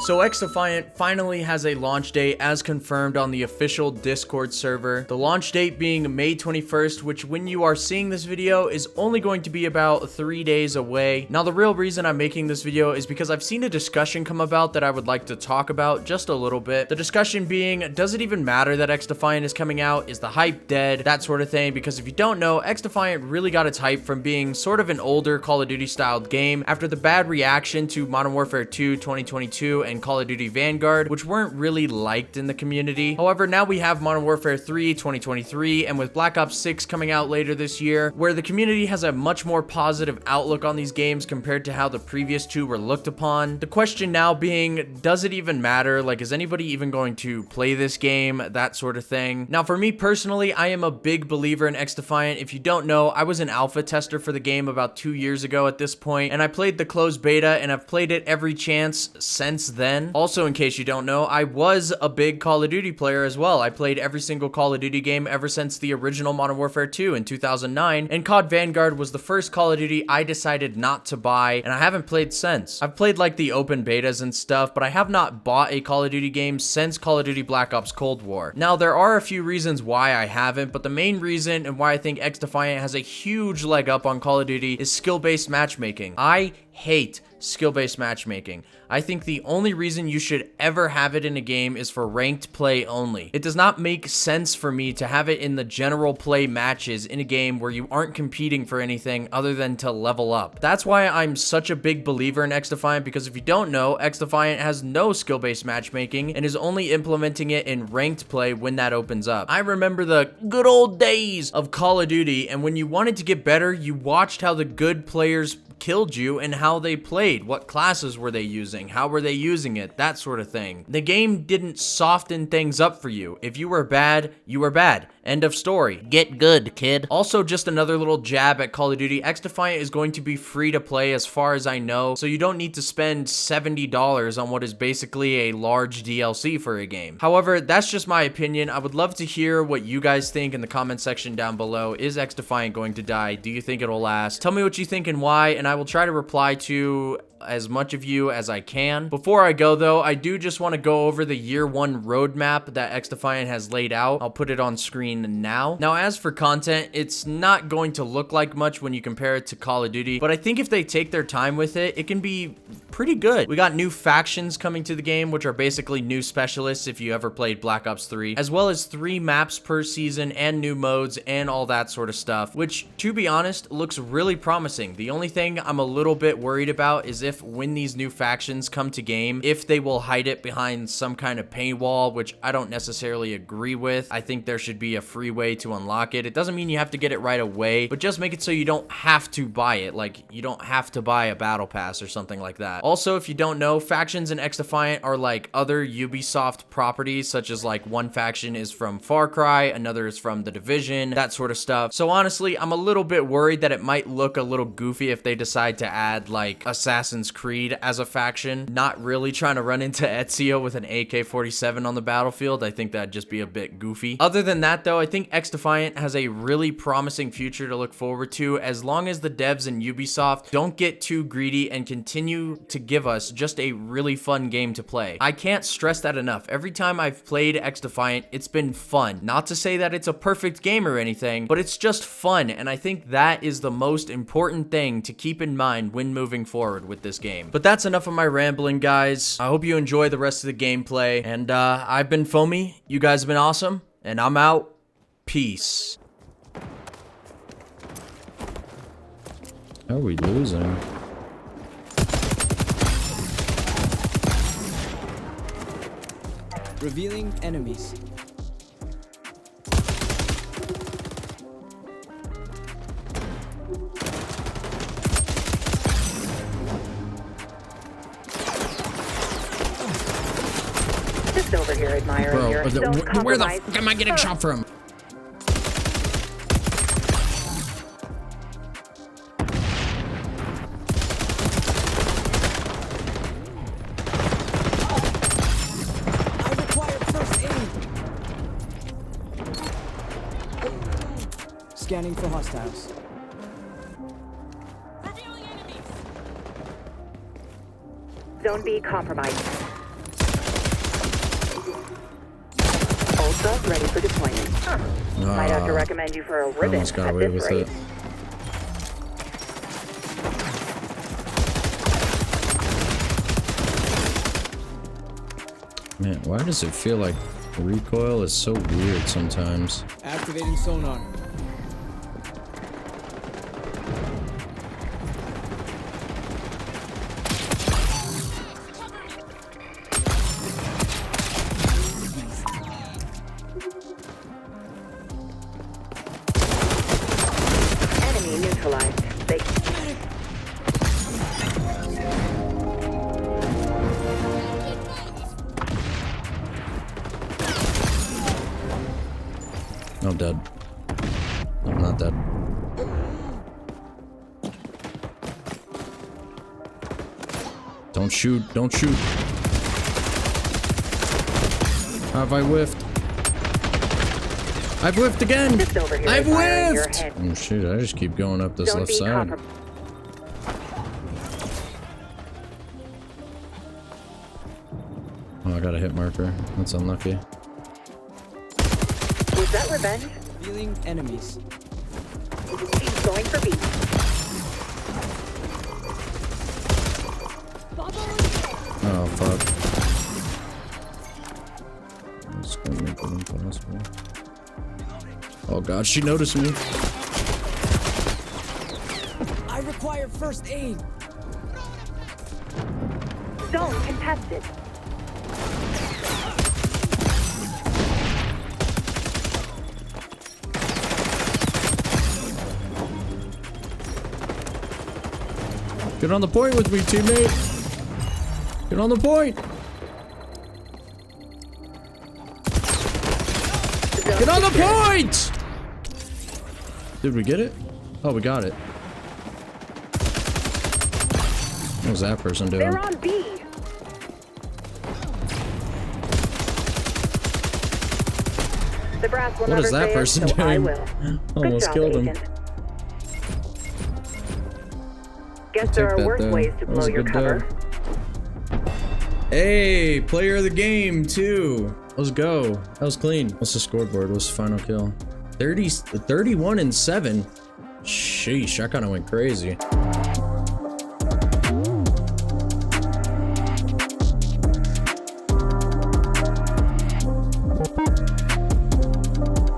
So XDefiant finally has a launch date as confirmed on the official Discord server. The launch date being May 21st, which when you are seeing this video is only going to be about 3 days away. Now the real reason I'm making this video is because I've seen a discussion come about that I would like to talk about just a little bit. The discussion being, does it even matter that XDefiant is coming out? Is the hype dead? That sort of thing. Because if you don't know, XDefiant really got its hype from being sort of an older Call of Duty styled game after the bad reaction to Modern Warfare 2 2022 and Call of Duty Vanguard, which weren't really liked in the community. However, now we have Modern Warfare 3 2023 and with Black Ops 6 coming out later this year, where the community has a much more positive outlook on these games compared to how the previous two were looked upon. The question now being, does it even matter? Like, is anybody even going to play this game? That sort of thing. Now, for me personally, I am a big believer in XDefiant. If you don't know, I was an alpha tester for the game about 2 years ago at this point, and I played the closed beta, and I've played it every chance since then. Also, in case you don't know, I was a big Call of Duty player as well. I played every single Call of Duty game ever since the original Modern Warfare 2 in 2009, and COD Vanguard was the first Call of Duty I decided not to buy, and I haven't played since. I've played like the open betas and stuff, but I have not bought a Call of Duty game since Call of Duty Black Ops Cold War. Now, there are a few reasons why I haven't, but the main reason and why I think XDefiant has a huge leg up on Call of Duty is skill-based matchmaking. I hate skill-based matchmaking. I think the only reason you should ever have it in a game is for ranked play only. It does not make sense for me to have it in the general play matches in a game where you aren't competing for anything other than to level up. That's why I'm such a big believer in XDefiant, because if you don't know, XDefiant has no skill-based matchmaking and is only implementing it in ranked play when that opens up. I remember the good old days of Call of Duty, and when you wanted to get better, you watched how the good players killed you and how they played. What classes were they using? How were they using it? That sort of thing. The game didn't soften things up for you. If you were bad, you were bad. End of story. Get good, kid. Also, just another little jab at Call of Duty. XDefiant is going to be free to play as far as I know, so you don't need to spend $70 on what is basically a large DLC for a game. However, that's just my opinion. I would love to hear what you guys think in the comment section down below. Is XDefiant going to die? Do you think it'll last? Tell me what you think and why, and I will try to reply to as much of you as I can. Before I go though, I do just want to go over the year one roadmap that XDefiant has laid out. I'll put it on screen now. Now, as for content, it's not going to look like much when you compare it to Call of Duty, but I think if they take their time with it, it can be pretty good. We got new factions coming to the game, which are basically new specialists if you ever played Black Ops 3, as well as 3 maps per season and new modes and all that sort of stuff, which, to be honest, looks really promising. The only thing I'm a little bit worried about is if when these new factions come to game, if they will hide it behind some kind of paywall, which I don't necessarily agree with. I think there should be a free way to unlock it. It doesn't mean you have to get it right away, but just make it so you don't have to buy it. Like, you don't have to buy a battle pass or something like that. Also, if you don't know, factions in XDefiant are like other Ubisoft properties, such as like one faction is from Far Cry, another is from The Division, that sort of stuff. So honestly, I'm a little bit worried that it might look a little goofy if they decide to add like Assassin's Creed as a faction. Not really trying to run into Ezio with an AK-47 on the battlefield. I think that'd just be a bit goofy. Other than that though, I think XDefiant has a really promising future to look forward to, as long as the devs and Ubisoft don't get too greedy and continue to give us just a really fun game to play. I can't stress that enough. Every time I've played XDefiant, it's been fun. Not to say that it's a perfect game or anything, but it's just fun, and I think that is the most important thing to keep in mind when moving forward with this game. But that's enough of my rambling, guys. I hope you enjoy the rest of the gameplay, and I've been Foamy. You guys have been awesome, and I'm out. Peace. How are we losing? Revealing enemies. Just over here admiring your Where the fuck am I getting shot from? Scanning for hostiles. Zone B compromised. Hostiles ready for deployment. Might have to recommend you for a ribbon Almost got at away this with rate. it. Man, why does it feel like recoil is so weird sometimes? Activating sonar. Enemy neutralized. They I'm dead. I'm not dead. Don't shoot. Don't shoot. Have I whiffed? I've whiffed again! just over here. I've admiring your whiffed! head. Oh shoot, I just keep going up this Don't left be side. comprom- Oh, I got a hit marker. That's unlucky. Was that revenge? Feeling enemies. He's going for B. Oh, fuck. It's gonna make it impossible. Oh god, she noticed me. I require first aid. Zone contested. Get on the point with me, teammate. Get on the point. Zone Get on the secured. point! Did we get it? Oh, we got it. What was that person doing? They're on B. The brass will What never is that say person it, so I doing? will. Almost Good job, killed him. Agent. Guess there Take are that, worse though. ways to That was blow a your good cover. dub. Hey, player of the game, too. Let's go. That was clean. What's the scoreboard? What's the final kill? 31 and 7. Sheesh, I kind of went crazy.